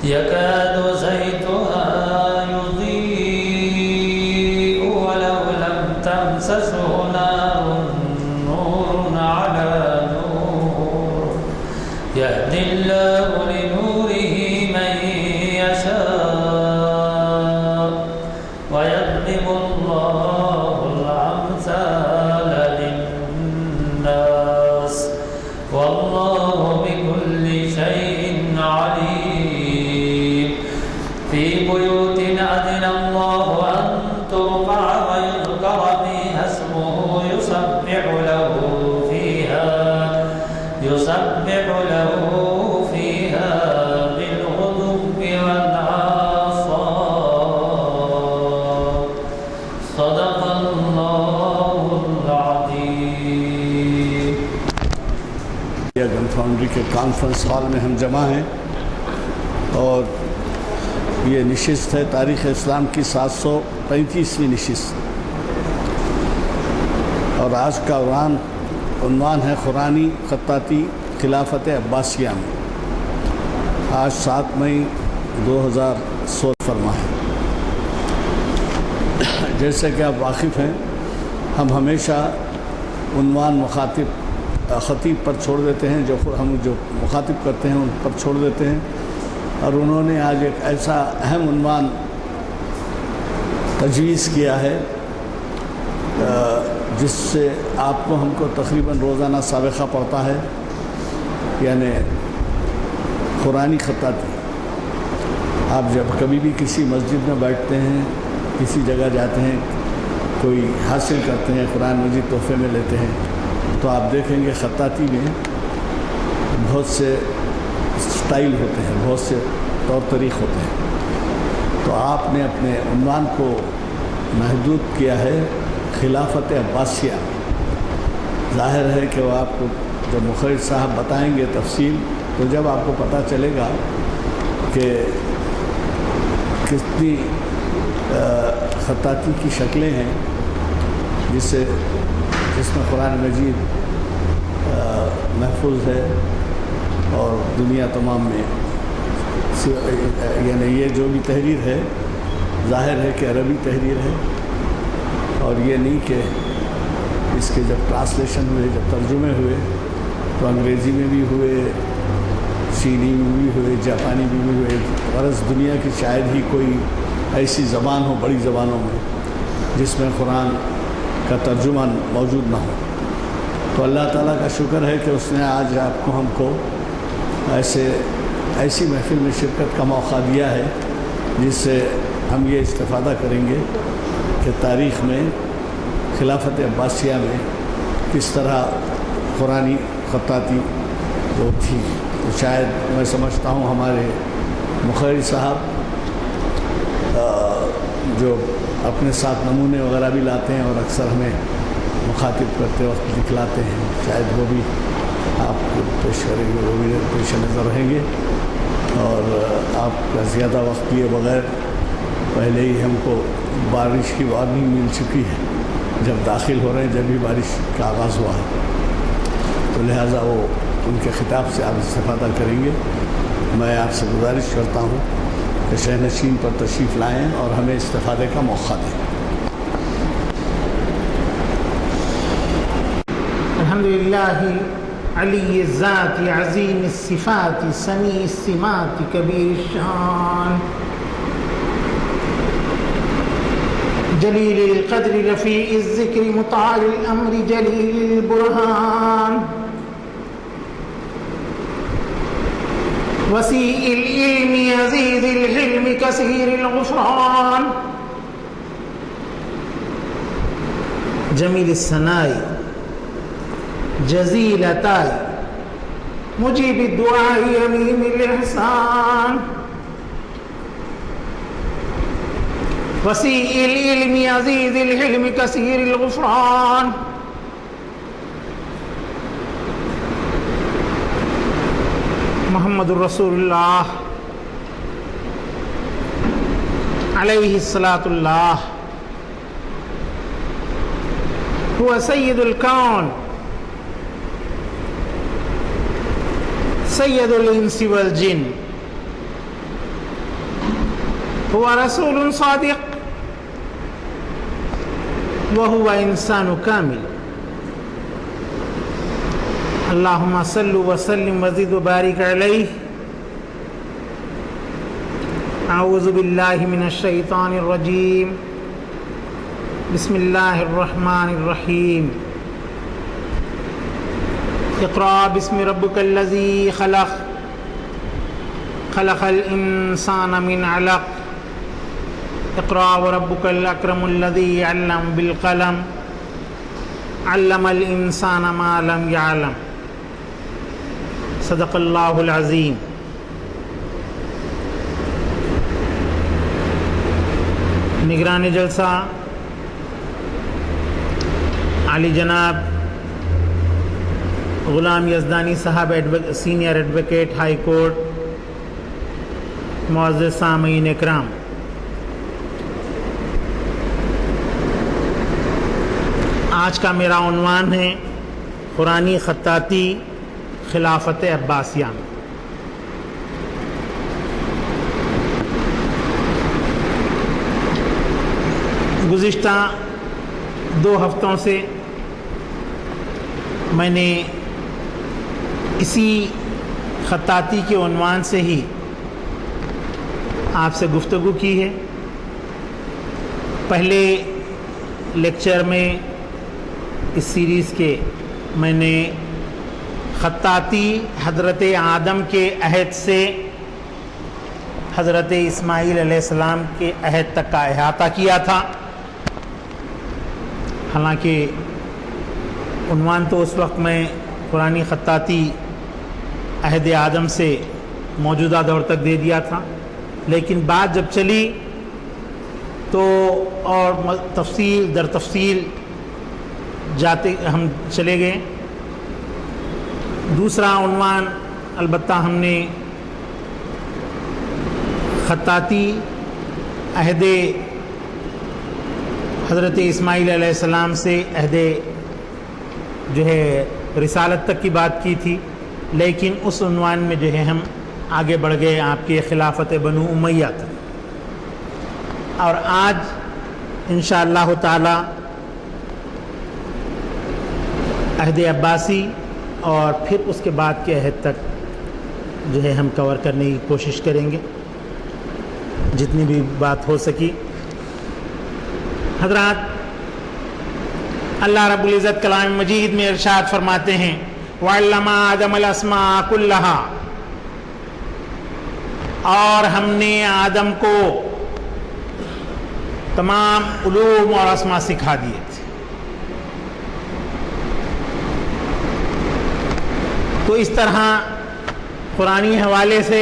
يكاد زيتها يضيء ولو لم تمسسه نار نور على نور يهدي الله لنوره من يشاء ويضرب الله الأمثال للناس والله بكل شيء عليم في بيوت أذن الله أن ترفع ويذكر فيها اسمه يسبح له فيها بالغدو والآصال صدق الله العظيم. گن فاؤنڈری کے کانفرنس ہال میں ہم جمع ہیں اور یہ نشست ہے تاریخ اسلام کی 735ویں نشست اور آج کا عنوان ہے قرآنی خطاطی خلافت عباسیہ میں. آج 7 مئی 2016 فرما ہے. جیسے کہ آپ واقف ہیں ہم ہمیشہ عنوان خطیب پر چھوڑ دیتے ہیں، ہم جو مخاطب کرتے ہیں ان پر چھوڑ دیتے ہیں، اور انہوں نے آج ایک ایسا اہم عنوان تجویز کیا ہے جس سے آپ کو ہم کو تقریباً روزانہ سابقہ پڑتا ہے، یعنی قرآنی خطاطی. آپ جب کبھی بھی کسی مسجد میں بیٹھتے ہیں، کسی جگہ جاتے ہیں، کوئی حاصل کرتے ہیں، قرآن مجید تحفے میں لیتے ہیں، تو آپ دیکھیں گے خطاطی میں بہت سے سٹائل ہوتے ہیں، بہت سے طور طریق ہوتے ہیں. تو آپ نے اپنے عنوان کو محدود کیا ہے خلافت عباسیہ. ظاہر ہے کہ وہ آپ کو جب مخرج صاحب بتائیں گے تفصیل، تو جب آپ کو پتہ چلے گا کہ کتنی خطاطی کی شکلیں ہیں جس میں قرآن مجید محفوظ ہے، اور دنیا تمام میں یعنی یہ جو بھی تحریر ہے ظاہر ہے کہ عربی تحریر ہے، اور یہ نہیں کہ اس کے جب ٹرانسلیشن ہوئے، جب ترجمے ہوئے تو انگریزی میں بھی ہوئے، چینی میں بھی ہوئے، جاپانی میں بھی ہوئے. غرض دنیا کی شاید ہی کوئی ایسی زبان ہو بڑی زبانوں میں جس میں قرآن کا ترجمہ موجود نہ ہو. تو اللہ تعالیٰ کا شکر ہے کہ اس نے آج آپ کو ہم کو ایسی محفل میں شرکت کا موقع دیا ہے جس سے ہم یہ استفادہ کریں گے کہ تاریخ میں خلافت عباسیہ میں کس طرح قرآنی خطاطی وہ تھی. تو شاید میں سمجھتا ہوں ہمارے مخرج صاحب جو اپنے ساتھ نمونے وغیرہ بھی لاتے ہیں اور اکثر ہمیں مخاطب کرتے وقت دکھلاتے ہیں، شاید وہ بھی آپ کو پیش کریں گے، وہ بھی پیش نظر رہیں گے. اور آپ کا زیادہ وقت لیے بغیر پہلے ہی ہم کو بارش کی وارننگ مل چکی ہے جب داخل ہو رہے ہیں، جب بھی بارش کا آغاز ہوا ہے، تو لہٰذا وہ ان کے خطاب سے آپ استفادہ کریں گے. میں آپ سے گزارش کرتا ہوں کہ شہنشین پر تشریف لائیں اور ہمیں استفادے کا موقع دیں. الحمدللہ علی الذات عظیم الصفات سمیع السمات کبیر الشان جلیل القدر رفیع الذکر مطاع الامر جلیل البرہان وسیع العلم عزیز الحلم کثیر الغفران جمیل الثناء جزیل عطاء مجیب الدعاء علیم الاحسان وسیع العلم عزیز الحلم کثیر الغفران محمد الرسول اللہ علیہ الصلاۃ اللہ هو سید الکون سید الانس والجن هو رسول صادق وهو إنسان كامل. اللهم صل وسلم وزد وبارك عليه. أعوذ بالله من الشيطان الرجيم. بسم الله الرحمن الرحيم. اقرأ باسم ربك الذي خلق خلق الإنسان من علق. اقرأ وربك الأكرم الذي علم بالقلم علم الإنسان ما لم يعلم. صدق اللہ العظیم. نگران جلسہ علی جناب غلام یزدانی صاحب سینئر ایڈوکیٹ ہائی کورٹ، معزز سامعین اکرام، آج کا میرا عنوان ہے قرآنی خطاطی خلافت عباسیہ میں. گزشتہ 2 ہفتوں سے میں نے اسی خطاطی کے عنوان سے ہی آپ سے گفتگو کی ہے. پہلے لیکچر میں اس سیریز کے میں نے خطاطی حضرت آدم کے عہد سے حضرت اسماعیل علیہ السلام کے عہد تک کا احاطہ کیا تھا. حالانکہ عنوان تو اس وقت میں قرآنی خطاطی عہد آدم سے موجودہ دور تک دے دیا تھا، لیکن بات جب چلی تو اور تفصیل در تفصیل جاتے ہم چلے گئے. دوسرا عنوان البتہ ہم نے خطاطی عہد حضرت اسماعیل علیہ السلام سے عہد جو ہے رسالت تک کی بات کی تھی، لیکن اس عنوان میں جو ہے ہم آگے بڑھ گئے آپ کے خلافت بنو امیہ تک. اور آج انشاءاللہ تعالی عہد عباسی اور پھر اس کے بعد کے عہد تک جو ہے ہم کور کرنے کی کوشش کریں گے جتنی بھی بات ہو سکی. حضرات، اللہ رب العزت کلام مجید میں ارشاد فرماتے ہیں وَعَلَّمَ آدَمَ الْأَسْمَاءَ كُلَّهَا، اور ہم نے آدم کو تمام علوم اور اسماء سکھا دیے تھے. تو اس طرح قرآنی حوالے سے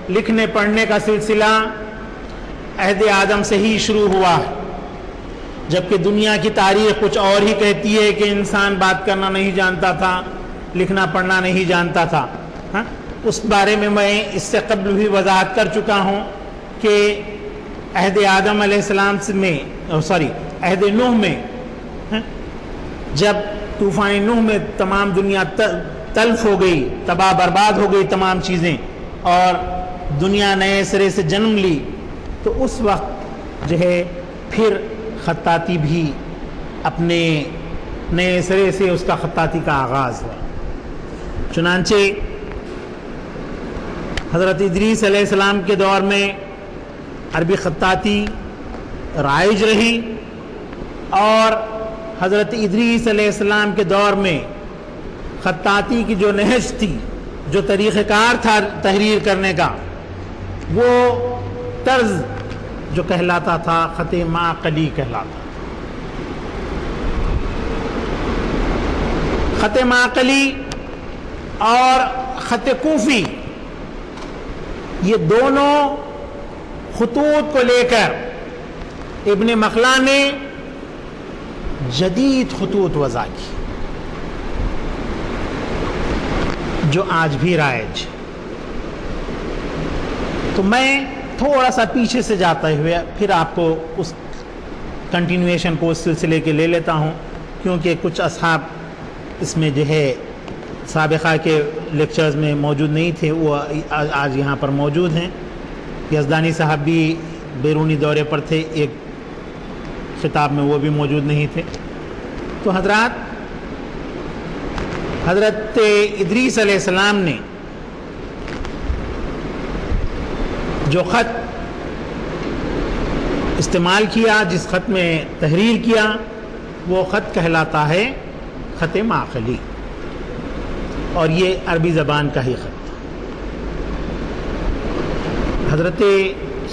لکھنے پڑھنے کا سلسلہ عہد آدم سے ہی شروع ہوا ہے، جبکہ دنیا کی تاریخ کچھ اور ہی کہتی ہے کہ انسان بات کرنا نہیں جانتا تھا، لکھنا پڑھنا نہیں جانتا تھا. اس بارے میں اس سے قبل بھی وضاحت کر چکا ہوں کہ عہد آدم علیہ السلام میں عہد نوح میں جب طوفان نوح میں تمام دنیا تلف ہو گئی، تباہ برباد ہو گئی تمام چیزیں، اور دنیا نئے سرے سے جنم لی، تو اس وقت جو ہے پھر خطاطی بھی اپنے نئے سرے سے اس کا خطاطی کا آغاز ہوا. چنانچہ حضرت ادریس علیہ السلام کے دور میں عربی خطاطی رائج رہی، اور حضرت ادریس علیہ السلام کے دور میں خطاطی کی جو نہج تھی، جو طریقہ کار تھا تحریر کرنے کا، وہ طرز جو کہلاتا تھا خط معقلی کہلاتا. خط معقلی اور خط کوفی، یہ دونوں خطوط کو لے کر ابن مخلا نے جدید خطوط وضع کی جو آج بھی رائج. تو میں تھوڑا سا پیچھے سے جاتے ہوئے پھر آپ کو اس کنٹینویشن کو اس سلسلے کے لے لیتا ہوں، کیونکہ کچھ اصحاب اس میں جو ہے سابقہ کے لیکچرز میں موجود نہیں تھے، وہ آج یہاں پر موجود ہیں. یزدانی صاحب بھی بیرونی دورے پر تھے، ایک خطاب میں وہ بھی موجود نہیں تھے. تو حضرت ادریس علیہ السلام نے جو خط استعمال کیا، جس خط میں تحریر کیا، وہ خط کہلاتا ہے خط معقلی، اور یہ عربی زبان کا ہی خط تھا. حضرت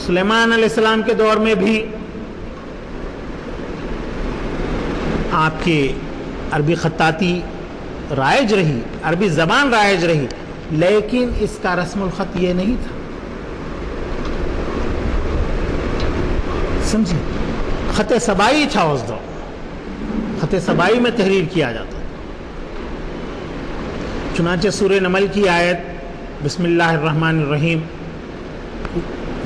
سلیمان علیہ السلام کے دور میں بھی آپ کے عربی خطاطی رائج رہی، عربی زبان رائج رہی، لیکن اس کا رسم الخط یہ نہیں تھا. سمجھے؟ خط سبائی تھا اس دور، خط سبائی میں تحریر کیا جاتا تھا. چنانچہ سورہ نمل کی آیت، بسم اللہ الرحمن الرحیم،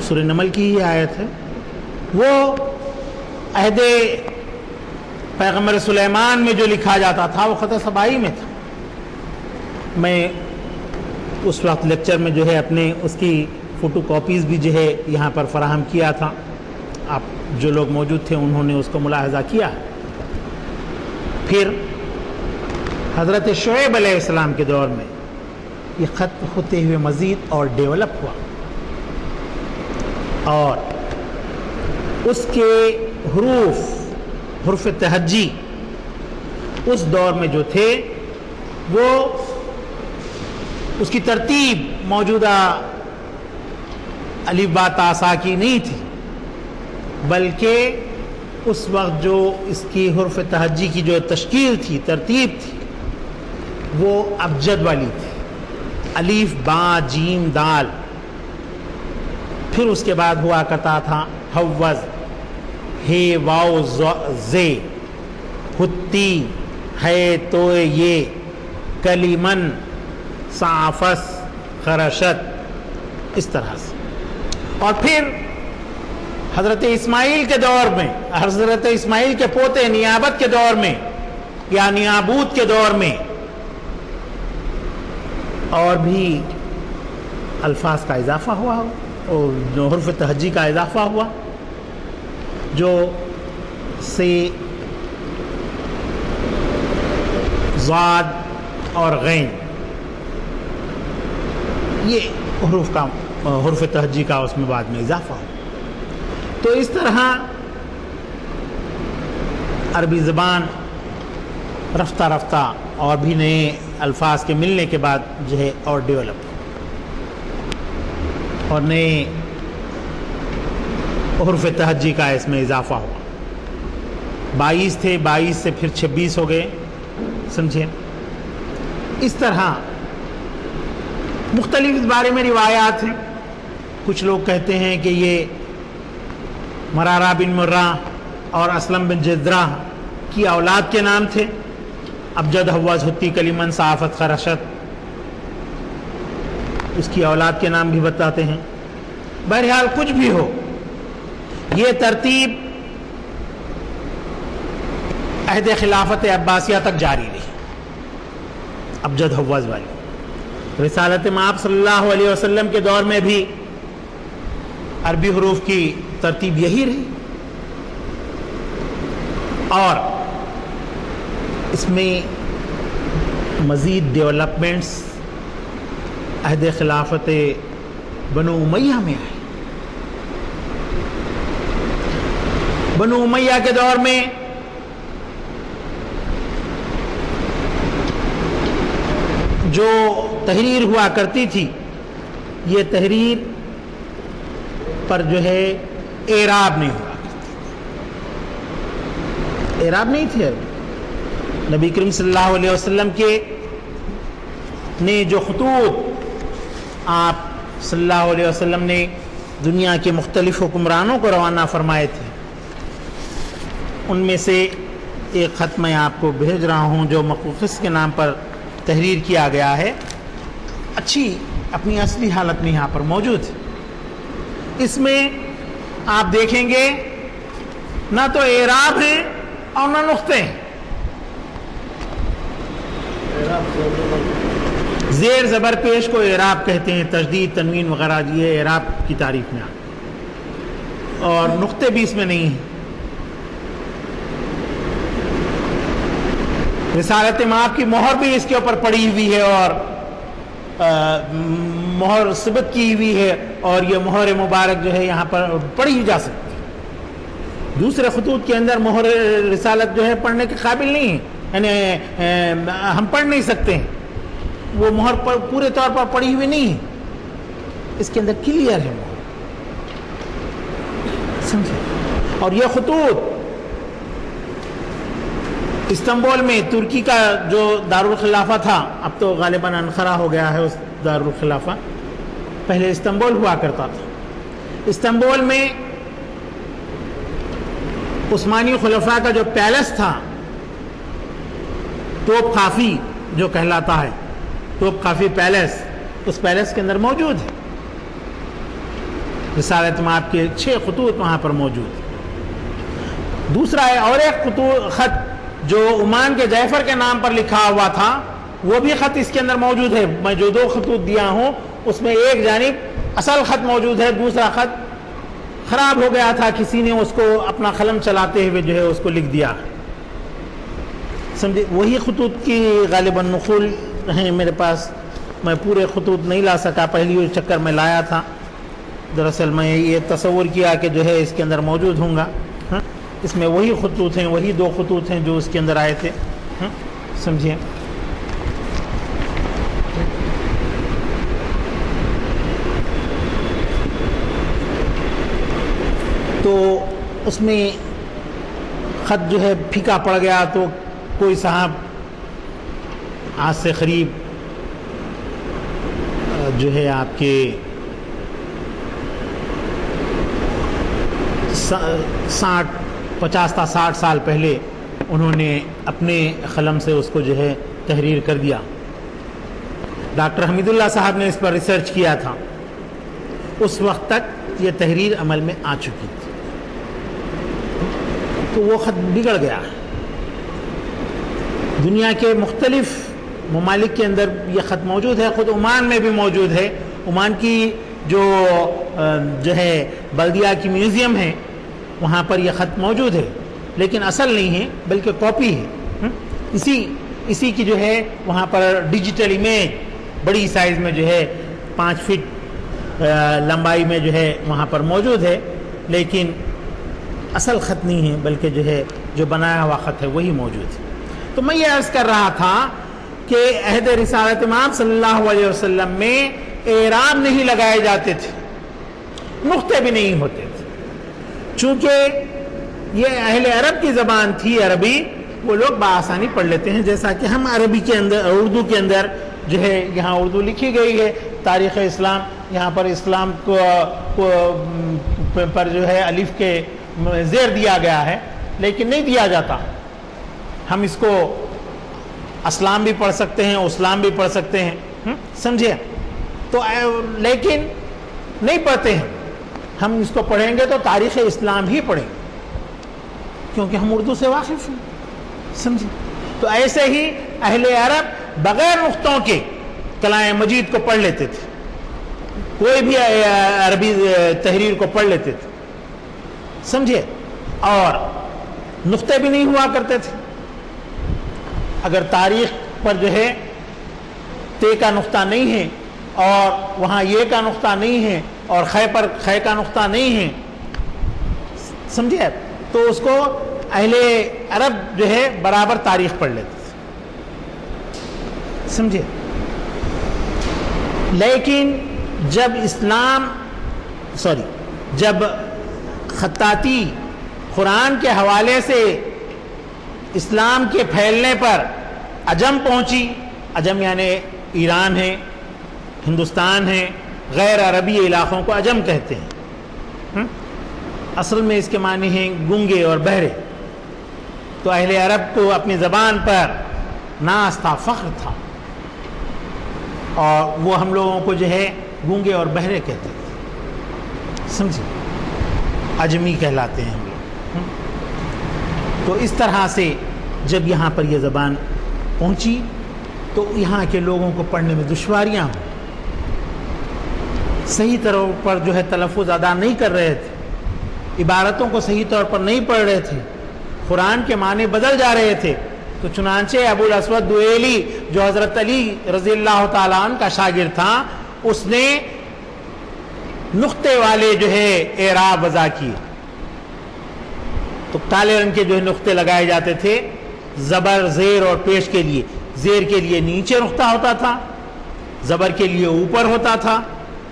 سورہ نمل کی ہی آیت ہے، وہ عہد پیغمبر سلیمان میں جو لکھا جاتا تھا وہ خط سبائی میں تھا. میں اس وقت لیکچر میں جو ہے اپنے اس کی فوٹو کاپیز بھی جو ہے یہاں پر فراہم کیا تھا. آپ جو لوگ موجود تھے انہوں نے اس کو ملاحظہ کیا. پھر حضرت شعیب علیہ السلام کے دور میں یہ خط ہوتے ہوئے مزید اور ڈیولپ ہوا، اور اس کے حروف تہجی اس دور میں جو تھے وہ اس کی ترتیب موجودہ الف با تا سا کی نہیں تھی، بلکہ اس وقت جو اس کی حروف تہجی کی جو تشکیل تھی، ترتیب تھی، وہ ابجد والی تھی، الف با جیم دال. پھر اس کے بعد ہوا کرتا تھا حوض، ہے واو زے، ہتی ہے تو یہ، کلیمن، صافس، خرشت، اس طرح سے. اور پھر حضرت اسماعیل کے دور میں، حضرت اسماعیل کے پوتے نیابت کے دور میں یا نیابوت کے دور میں اور بھی الفاظ کا اضافہ ہوا، اور جو حرف تہجی کا اضافہ ہوا، جو سے ضاد اور غین، یہ حروف تہجی کا اس میں بعد میں اضافہ ہوا. تو اس طرح عربی زبان رفتہ رفتہ اور بھی نئے الفاظ کے ملنے کے بعد جو ہے اور ڈیولپ اور نئے حروف تہجی کا اس میں اضافہ ہوا. 22 تھے، 22 سے پھر 26 ہو گئے. سمجھے؟ اس طرح مختلف اس بارے میں روایات ہیں. کچھ لوگ کہتے ہیں کہ یہ مرارہ بن مرہ اور اسلم بن جدرہ کی اولاد کے نام تھے. ابجد، حوض، ہتی، کلیمن، صافت، خرشت، اس کی اولاد کے نام بھی بتاتے ہیں. بہرحال کچھ بھی ہو، یہ ترتیب عہد خلافت عباسیہ تک جاری رہی، ابجد حوض والی. رسالت مآب صلی اللہ علیہ وسلم کے دور میں بھی عربی حروف کی ترتیب یہی رہی، اور اس میں مزید ڈیولپمنٹس عہد خلافت بنو امیہ میں آئے. بنو امیہ کے دور میں جو تحریر ہوا کرتی تھی، یہ تحریر پر جو ہے اعراب نہیں ہوا کرتی، اعراب نہیں تھی. نبی کریم صلی اللہ علیہ وسلم کے نے جو خطوط آپ صلی اللہ علیہ وسلم نے دنیا کے مختلف حکمرانوں کو روانہ فرمائے تھے، ان میں سے ایک خط میں آپ کو بھیج رہا ہوں جو مقوقس کے نام پر تحریر کیا گیا ہے. اچھی اپنی اصلی حالت میں یہاں پر موجود ہے. اس میں آپ دیکھیں گے نہ تو اعراب ہے اور نہ نقطے ہیں. زیر زبر پیش کو اعراب کہتے ہیں، تشدید، تنوین وغیرہ یہ اعراب کی تعریف میں اور نقطے بھی اس میں نہیں ہیں. رسالت مآب کی مہر بھی اس کے اوپر پڑی ہوئی ہے اور مہر ثبت کی ہوئی ہے، اور یہ مہر مبارک جو ہے یہاں پر پڑھی جا سکتی ہے. دوسرے خطوط کے اندر مہر رسالت جو ہے پڑھنے کے قابل نہیں ہے، یعنی ہم پڑھ نہیں سکتے ہیں، وہ مہر پر پورے طور پر پڑھی ہوئی نہیں ہے. اس کے اندر کلیئر ہے مہر، سمجھے. اور یہ خطوط استنبول میں ترکی کا جو دارالخلافہ تھا، اب تو غالباً انخرا ہو گیا ہے اس دارالخلافہ، پہلے استنبول ہوا کرتا تھا. استنبول میں عثمانی خلفاء کا جو پیلس تھا، توپ خافی جو کہلاتا ہے، توپ خافی پیلس، اس پیلس کے اندر موجود ہے. رسالت مآب کے 6 خطوط وہاں پر موجود ہے. دوسرا ہے اور ایک خط جو عمان کے جعفر کے نام پر لکھا ہوا تھا، وہ بھی خط اس کے اندر موجود ہے. میں جو 2 خطوط دیا ہوں اس میں ایک جانب اصل خط موجود ہے، دوسرا خط خراب ہو گیا تھا، کسی نے اس کو اپنا قلم چلاتے ہوئے جو ہے اس کو لکھ دیا، سمجھے. وہی خطوط کی غالباً نقول ہیں میرے پاس. میں پورے خطوط نہیں لا سکا، پہلی چکر میں لایا تھا. دراصل میں یہ تصور کیا کہ جو ہے اس کے اندر موجود ہوں گا. اس میں وہی خطوط ہیں، وہی 2 خطوط ہیں جو اس کے اندر آئے تھے، سمجھیے. تو اس میں خط جو ہے پھیکا پڑ گیا، تو کوئی صاحب آج سے قریب جو ہے آپ کے 50 تا 60 سال پہلے انہوں نے اپنے قلم سے اس کو جو ہے تحریر کر دیا. ڈاکٹر حمید اللہ صاحب نے اس پر ریسرچ کیا تھا. اس وقت تک یہ تحریر عمل میں آ چکی تھی، تو وہ خط بگڑ گیا. دنیا کے مختلف ممالک کے اندر یہ خط موجود ہے، خود عمان میں بھی موجود ہے. عمان کی جو ہے بلدیہ کی میوزیم ہے، وہاں پر یہ خط موجود ہے، لیکن اصل نہیں ہے بلکہ کاپی ہے. اسی کی جو ہے وہاں پر ڈیجیٹل امیج بڑی سائز میں جو ہے 5 فٹ لمبائی میں جو ہے وہاں پر موجود ہے، لیکن اصل خط نہیں ہے بلکہ جو ہے جو بنایا ہوا خط ہے وہی موجود ہے. تو میں یہ عرض کر رہا تھا کہ عہد رسالت مآب صلی اللہ علیہ وسلم میں اعراب نہیں لگائے جاتے تھے، نقطے بھی نہیں ہوتے تھے. چونکہ یہ اہل عرب کی زبان تھی عربی، وہ لوگ بآسانی پڑھ لیتے ہیں، جیسا کہ ہم عربی کے اندر اردو کے اندر جو ہے یہاں اردو لکھی گئی ہے، تاریخ اسلام، یہاں پر اسلام کو پر جو ہے الف کے زیر دیا گیا ہے، لیکن نہیں دیا جاتا. ہم اس کو اسلام بھی پڑھ سکتے ہیں، اسلام بھی پڑھ سکتے ہیں، سمجھے. تو لیکن نہیں پڑھتے ہیں. ہم اس کو پڑھیں گے تو تاریخ اسلام ہی پڑھیں گے، کیونکہ ہم اردو سے واقف ہیں، سمجھے. تو ایسے ہی اہل عرب بغیر نقطوں کے کلام مجید کو پڑھ لیتے تھے، کوئی بھی عربی تحریر کو پڑھ لیتے تھے، سمجھے. اور نقطے بھی نہیں ہوا کرتے تھے. اگر تاریخ پر جو ہے تے کا نقطہ نہیں ہے اور وہاں یہ کا نقطہ نہیں ہے اور خے پر خے کا نقطہ نہیں ہے، سمجھے، تو اس کو اہل عرب جو ہے برابر تاریخ پڑھ لیتے تھے، سمجھے. لیکن جب خطاطی قرآن کے حوالے سے اسلام کے پھیلنے پر عجم پہنچی، عجم یعنی ایران ہے، ہندوستان ہے، غیر عربی علاقوں کو عجم کہتے ہیں. اصل میں اس کے معنی ہیں گونگے اور بہرے. تو اہل عرب کو اپنی زبان پر ناز تھا، فخر تھا، اور وہ ہم لوگوں کو جو ہے گونگے اور بہرے کہتے تھے، سمجھے، عجمی کہلاتے ہیں ہم لوگ. تو اس طرح سے جب یہاں پر یہ زبان پہنچی تو یہاں کے لوگوں کو پڑھنے میں دشواریاں ہوں، صحیح طرح پر جو ہے تلفظ ادا نہیں کر رہے تھے، عبارتوں کو صحیح طور پر نہیں پڑھ رہے تھے، قرآن کے معنی بدل جا رہے تھے، تو چنانچہ ابو الاسود دوئیلی جو حضرت علی رضی اللہ تعالیٰ عنہ کا شاگرد تھا، اس نے نقطے والے جو ہے اعراب وضع کیے. تو کالے رنگ کے جو نقطے لگائے جاتے تھے زبر، زیر اور پیش کے لیے. زیر کے لیے نیچے نقطہ ہوتا تھا، زبر کے لیے اوپر ہوتا تھا،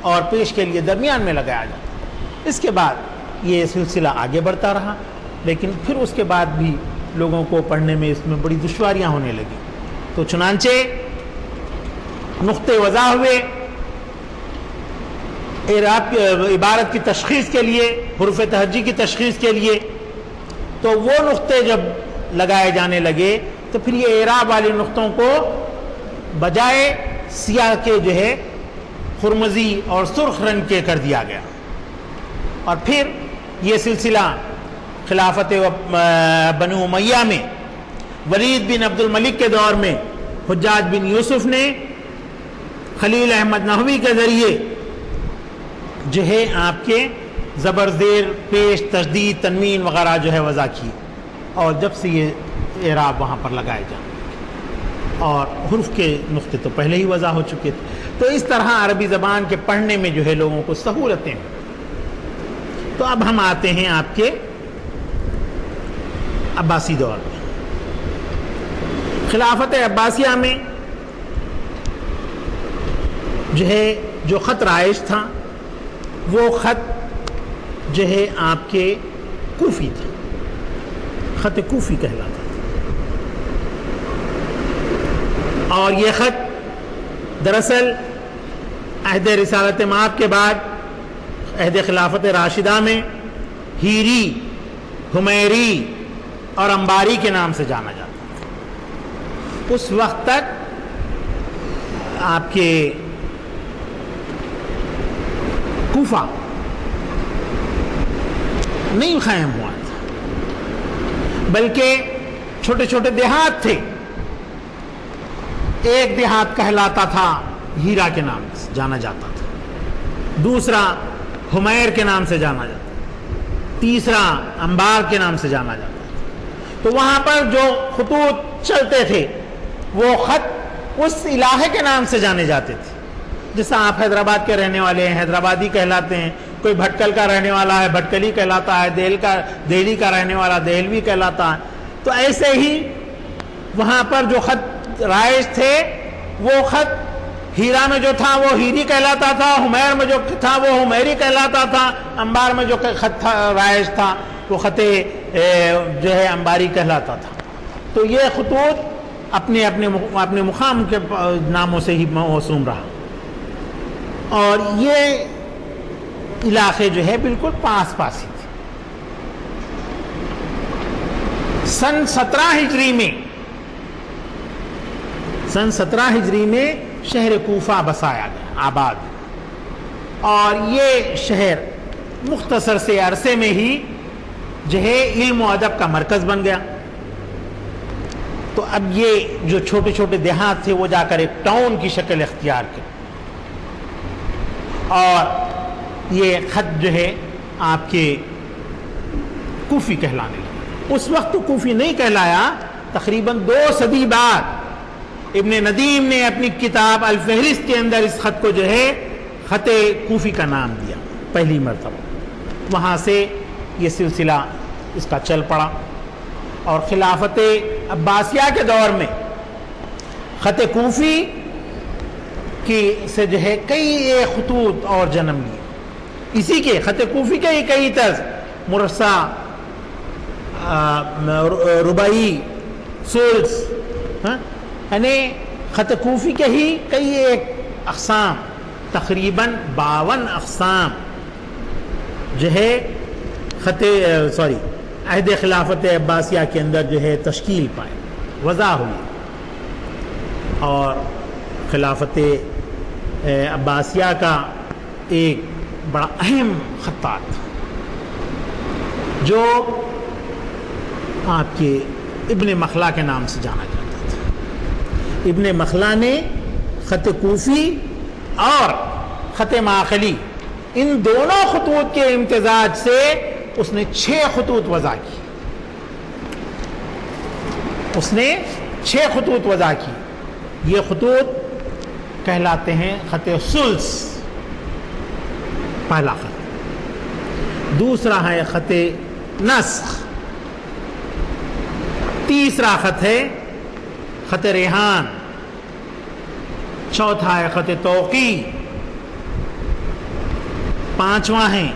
اور پیش کے لیے درمیان میں لگایا جاتا تھا. اس کے بعد یہ سلسلہ آگے بڑھتا رہا، لیکن پھر اس کے بعد بھی لوگوں کو پڑھنے میں اس میں بڑی دشواریاں ہونے لگی. تو چنانچہ نقطے وضع ہوئے اعراب عبارت کی تشخیص کے لیے، حروف تہجی کی تشخیص کے لیے. تو وہ نقطے جب لگائے جانے لگے تو پھر یہ اعراب والے نقطوں کو بجائے سیاہ کے جو ہے خرمزی اور سرخ رنگ کے کر دیا گیا. اور پھر یہ سلسلہ خلافت بنو امیہ میں ولید بن عبد الملک کے دور میں حجاج بن یوسف نے خلیل احمد نحوی کے ذریعے جو ہے آپ کے زبر، زیر، پیش، تشدید، تنوین وغیرہ جو ہے وضع کی، اور جب سے یہ اعراب وہاں پر لگائے جائیں، اور حروف کے نقطے تو پہلے ہی وضع ہو چکے تھے. تو اس طرح عربی زبان کے پڑھنے میں جو ہے لوگوں کو سہولتیں. تو اب ہم آتے ہیں آپ کے عباسی دور میں. خلافت عباسیہ میں جو ہے جو خط رائج تھا وہ خط جو ہے آپ کے کوفی تھا، خط کوفی کہلاتا تھا. اور یہ خط دراصل عہد رسالت مآب کے بعد عہد خلافت راشدہ میں ہیری، ہمیری اور انباری کے نام سے جانا جاتا تھا. اس وقت تک آپ کے کوفہ نہیں قائم ہوا تھا، بلکہ چھوٹے چھوٹے دیہات تھے. ایک دیہات کہلاتا تھا ہیرا کے نام سے جانا جاتا تھا، دوسرا ہمیر کے نام سے جانا جاتا تھا، تیسرا انبار کے نام سے جانا جاتا تھا. تو وہاں پر جو خطوط چلتے تھے وہ خط اس علاقے کے نام سے جانے جاتے تھے. جیسا آپ حیدرآباد کے رہنے والے ہیں حیدرآبادی کہلاتے ہیں، کوئی بھٹکل کا رہنے والا ہے بھٹکلی کہلاتا ہے، دہلی کا رہنے والا دہلوی کہلاتا ہے. تو ایسے ہی وہاں پر جو خط رائج تھے وہ خط ہیرا میں جو تھا وہ ہیری کہلاتا تھا، ہمیر میں جو تھا وہ ہمیری کہلاتا تھا، انبار میں جو خط رائج تھا وہ خط جو ہے انباری کہلاتا تھا. تو یہ خطوط اپنے مقام کے ناموں سے ہی موسوم رہا. اور یہ علاقے جو ہے بالکل پاس پاس ہی تھے. سن 17 ہجری میں شہر کوفہ بسایا گیا، آباد. اور یہ شہر مختصر سے عرصے میں ہی جو ہے علم و ادب کا مرکز بن گیا. تو اب یہ جو چھوٹے چھوٹے دیہات تھے وہ جا کر ایک ٹاؤن کی شکل اختیار کی، اور یہ خط جو ہے آپ کے کوفی کہلانے لگا. اس وقت تو کوفی نہیں کہلایا، تقریباً 2 صدی بعد ابن ندیم نے اپنی کتاب الفہرست کے اندر اس خط کو جو ہے خط کوفی کا نام دیا پہلی مرتبہ. وہاں سے یہ سلسلہ اس کا چل پڑا، اور خلافت عباسیہ کے دور میں خط کوفی کی سے جو ہے کئی خطوط اور جنم لیے. اسی کے خط کوفی کے ہی کئی طرز، مرصع، رباعی، ثلث، یعنی خط کوفی کے ہی کئی ایک اقسام، تقریباً 52 اقسام جو ہے عہد خلافت عباسیہ کے اندر جو ہے تشکیل پائے، وضع ہوئی. اور خلافت عباسیہ کا ایک بڑا اہم خطاط جو آپ کے ابن مخلا کے نام سے جانا جاتا تھا. ابن مخلا نے خط کوفی اور خط معقلی ان دونوں خطوط کے امتزاج سے اس نے 6 خطوط وضع کی. اس نے 6 خطوط وضع کی. یہ خطوط کہلاتے ہیں خط ثلث، پہلا خط. دوسرا ہے خط نسخ. تیسرا خط ہے خط ریحان. چوتھا ہے خط توقیع. پانچواں ہے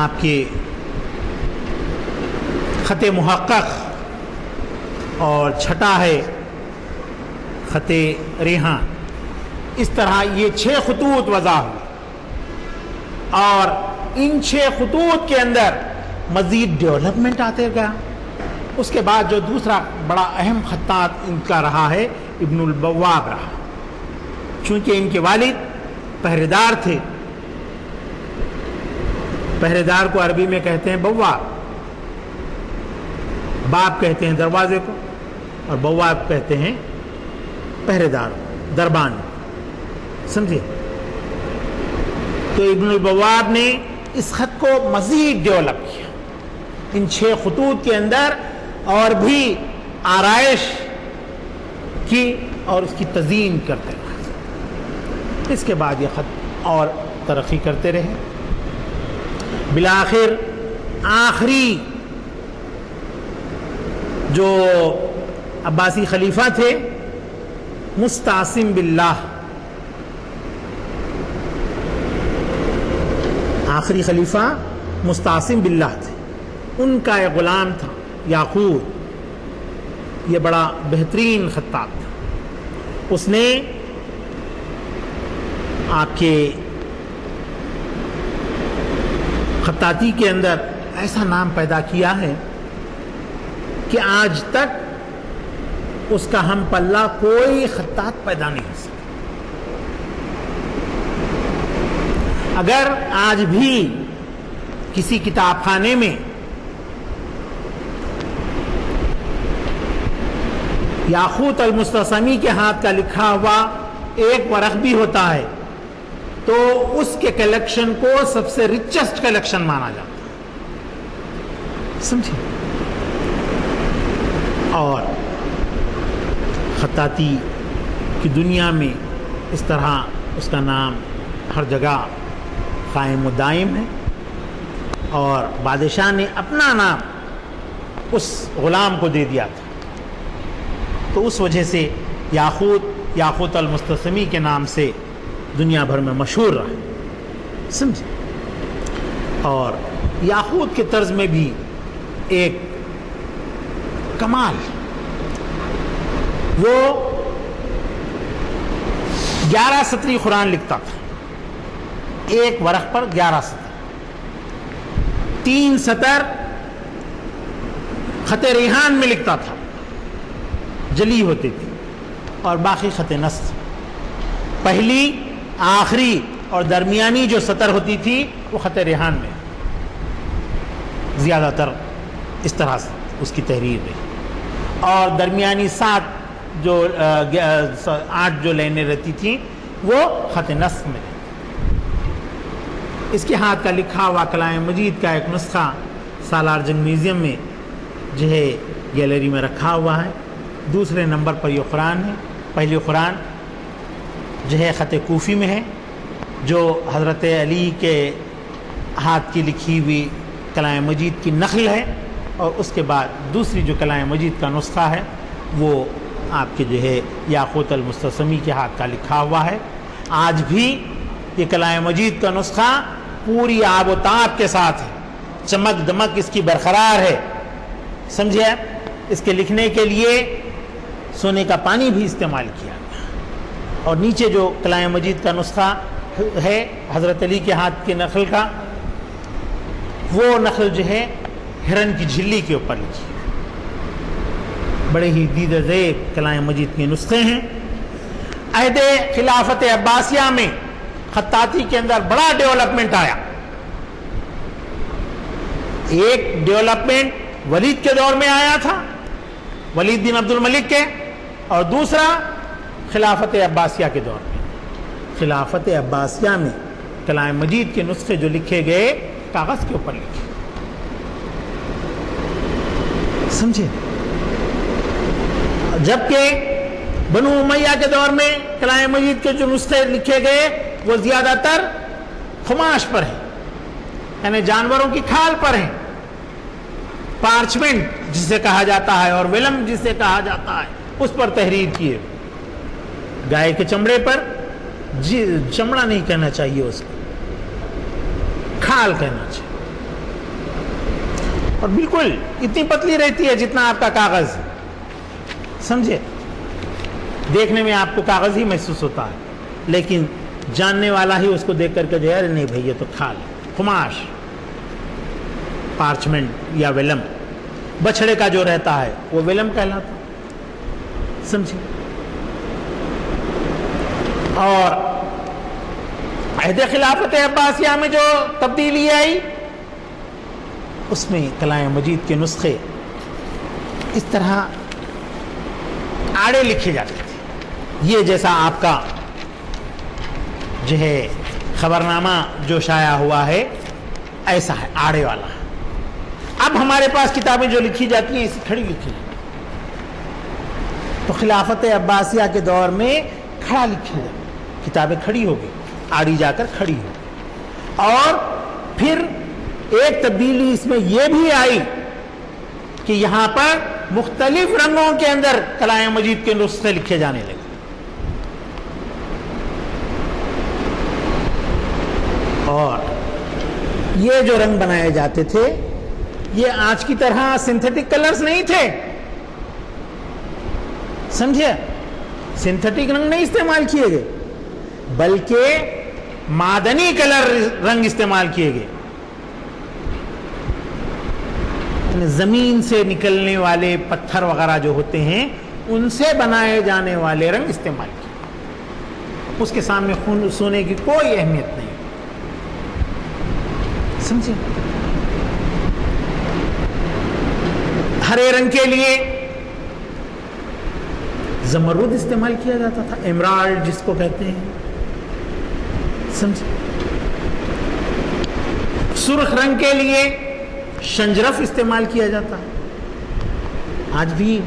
آپ کے خط محقق. اور چھٹا ہے خط ریحان. اس طرح یہ 6 خطوط وضع ہوئے. اور ان 6 خطوط کے اندر مزید ڈیولپمنٹ آتے گیا. اس کے بعد جو دوسرا بڑا اہم خطاط ان کا رہا ہے ابن البواب رہا. چونکہ ان کے والد پہرے دار تھے. پہرے دار کو عربی میں کہتے ہیں بواب. باب کہتے ہیں دروازے کو اور بواب کہتے ہیں پہرے دار، دربان. سمجھے؟ تو ابن البواب نے اس خط کو مزید ڈیولپ کیا. ان 6 خطوط کے اندر اور بھی آرائش کی اور اس کی تزئین کرتے رہے. اس کے بعد یہ خط اور ترقی کرتے رہے. بالآخر آخری جو عباسی خلیفہ تھے مستعصم باللہ، آخری خلیفہ مستعصم باللہ تھے. ان کا ایک غلام تھا یعقوب. یہ بڑا بہترین خطاط تھا. اس نے آپ کے خطاطی کے اندر ایسا نام پیدا کیا ہے کہ آج تک اس کا ہم پلہ کوئی خطاط پیدا نہیں ہو سکتا. اگر آج بھی کسی کتاب خانے میں یاقوت المستعصمی کے ہاتھ کا لکھا ہوا ایک ورق بھی ہوتا ہے تو اس کے کلیکشن کو سب سے ریچسٹ کلیکشن مانا جاتا ہے. سمجھے؟ اور خطاطی کی دنیا میں اس طرح اس کا نام ہر جگہ قائم و دائم ہے. اور بادشاہ نے اپنا نام اس غلام کو دے دیا تھا. تو اس وجہ سے یاقوت المستعصمی کے نام سے دنیا بھر میں مشہور رہا. سمجھے؟ اور یاقوت کے طرز میں بھی ایک کمال، وہ 11 سطری قرآن لکھتا تھا. ایک ورق پر 11 سطر. 3 سطر خط ریحان میں لکھتا تھا، جلی ہوتی تھی، اور باقی خط نسخ. پہلی، آخری اور درمیانی جو سطر ہوتی تھی وہ خط ریحان میں. زیادہ تر اس طرح سے اس کی تحریر رہی. اور درمیانی 8 جو لائنیں رہتی تھیں وہ خط نسخ میں. اس کے ہاتھ کا لکھا ہوا کلام مجید کا ایک نسخہ سالار جنگ میوزیم میں جو ہے گیلری میں رکھا ہوا ہے. دوسرے نمبر پر یہ قرآن ہے. پہلی قرآن جو ہے خط کوفی میں ہے، جو حضرت علی کے ہاتھ کی لکھی ہوئی کلام مجید کی نقل ہے. اور اس کے بعد دوسری جو کلام مجید کا نسخہ ہے وہ آپ کے جو ہے یاقوت المستعصمی کے ہاتھ کا لکھا ہوا ہے. آج بھی یہ کلام مجید کا نسخہ پوری آب و تاب کے ساتھ ہے. چمک دمک اس کی برقرار ہے. سمجھے؟ اس کے لکھنے کے لیے سونے کا پانی بھی استعمال کیا گیا. اور نیچے جو کلام مجید کا نسخہ ہے حضرت علی کے ہاتھ کی نقل کا، وہ نقل جو ہے ہرن کی جھلی کے اوپر لکھی. بڑے ہی دید زیب کلام مجید کے نسخے ہیں. عہد خلافت عباسیہ میں خطاطی کے اندر بڑا ڈیولپمنٹ آیا. ایک ڈیولپمنٹ ولید کے دور میں آیا تھا، ولید بن عبد الملک کے، اور دوسرا خلافت عباسیہ کے دور میں. خلافت عباسیہ میں کلام مجید کے نسخے جو لکھے گئے کاغذ کے اوپر لکھے، سمجھے؟ جبکہ بنو امیہ کے دور میں کلام مجید کے جو نسخے لکھے گئے وہ زیادہ تر خماش پر ہیں، یعنی جانوروں کی کھال پر ہیں، پارچمنٹ جسے کہا جاتا ہے اور ویلم جسے کہا جاتا ہے اس پر تحریر کیے، گائے کے چمڑے پر، چمڑا نہیں کہنا چاہیے اس کو، کھال کہنا چاہیے، اور بالکل اتنی پتلی رہتی ہے جتنا آپ کا کاغذ، سمجھے؟ دیکھنے میں آپ کو کاغذ ہی محسوس ہوتا ہے، لیکن جاننے والا ہی اس کو دیکھ کر کے جو ہے نہیں بھائی یہ تو کھال، خماش، پارچمنٹ یا ویلم، بچھڑے کا جو رہتا ہے وہ ویلم کہلاتا، سمجھے؟ اور عہد خلافت عباسیہ میں جو تبدیلی آئی اس میں کلام مجید کے نسخے اس طرح آڑے لکھے جاتے تھے، یہ جیسا آپ کا جو ہے خبرنامہ جو شائع ہوا ہے ایسا ہے، آڑے والا ہے۔ اب ہمارے پاس کتابیں جو لکھی جاتی ہیں اسی کھڑی لکھی جاتی ہیں، تو خلافت عباسیہ کے دور میں کھڑا لکھا جاتا، کتابیں کھڑی ہوگی، آڑی جا کر کھڑی ہو۔ اور پھر ایک تبدیلی اس میں یہ بھی آئی کہ یہاں پر مختلف رنگوں کے اندر کلام مجید کے نسخے لکھے جانے لگے، اور یہ جو رنگ بنائے جاتے تھے یہ آج کی طرح سنتھیٹک کلرز نہیں تھے، سمجھے؟ سنتھیٹک رنگ نہیں استعمال کیے گئے بلکہ معدنی کلر رنگ استعمال کیے گئے، زمین سے نکلنے والے پتھر وغیرہ جو ہوتے ہیں ان سے بنائے جانے والے رنگ استعمال کیے، اس کے سامنے سونے کی کوئی اہمیت نہیں، سمجھے؟ ہرے رنگ کے لیے زمرد استعمال کیا جاتا تھا، ایمرالڈ جس کو کہتے ہیں، سمجھے؟ سرخ رنگ کے لیے شنجرف استعمال کیا جاتا ہے۔ آج بھی